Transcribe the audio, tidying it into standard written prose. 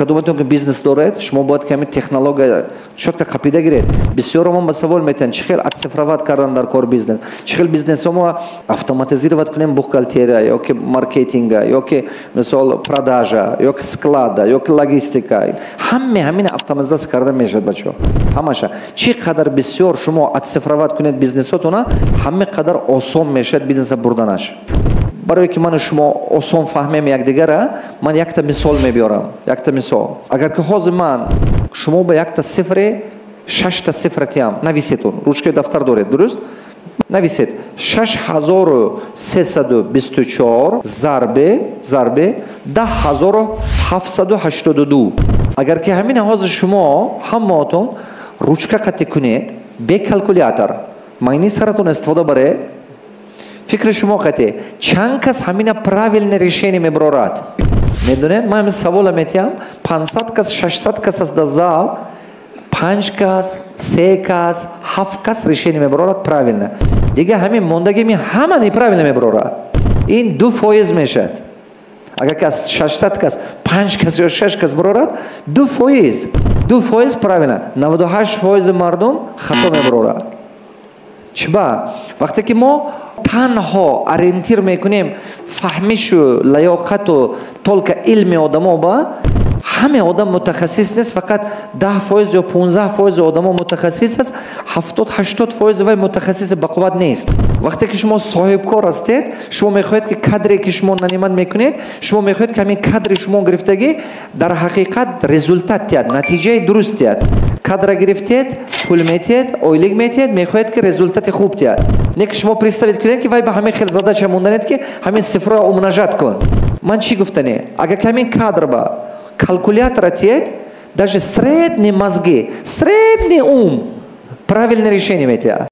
думаете, ки бизнес доред, шумо бояд ки ҳамин технология чокта қапида гиред. Бисёро мо ба савол метан, чӣ хел отцифроват кардан дар кор бизнес, чӣ хел бизнесо мо автоматизировать кунем бухгалтерия, ёки маркетинга, ёки мисол продажа, ёки склада, ёки логистика. Ҳамин автоматизация кардан мешавад бачаҳо. Ҳамаша. Чӣ қадар бисёр шумо отцифроват кунед бизнесотона, ҳамин қадар осон мешавад бизнеса бурданаш. برای که من شما آسان فهمیم یکدیگر من یک تا مثال میبیارم. یک تا مثال اگر که حاضر من شما به یک تا صفر 6 تا صفر تیم نویسیدون روشکه دفتر دارید درست نویسید 6324 ضربه 10782 اگر که همین حاضر شما همتون روشکه قطع کنید به کلکولیاتر معنی سرتون استفاده بره فکر شما قطعه چند کس همین правильне решение میبرد میدونید من همین سوال میتیم 500 کس 600 کس از دزال 5 کس 3 کس 7 کس решение میبرد правильне دیگه همین موندگی می همه правильне میبرد این 2% میشد اگر که از 600 کس 5 کس یا 6 کس برد 2% правильне 98% مردم خطا میبرد چبا وقتی که ما تنها اورینتیر میکنیم فهمیش و لیاقت و طلق علم آدما با همه آدم متخصص نیست فقط 10% یا 15% آدما متخصص است 70-80% وای متخصص به قوت نیست وقتی که شما صاحب کار هستید شما میخواهید که کادری که شما ننیمت میکنید شما میخواهید که همین کادر شما گرفتگی در حقیقت رزولتات تیاد نتیجه درست تیاد کادر گرفتید پول میتید اویلیگ میتید میخواهید که رزولتات خوب تیاد نه که شما представить کنید که وای به همین خیلی زده چه موندنید که همین صفر را مناجات کن من چی گفتنه اگر که همین کادر با калькулятор отец, даже средние мозги, средний ум правильное решение метя.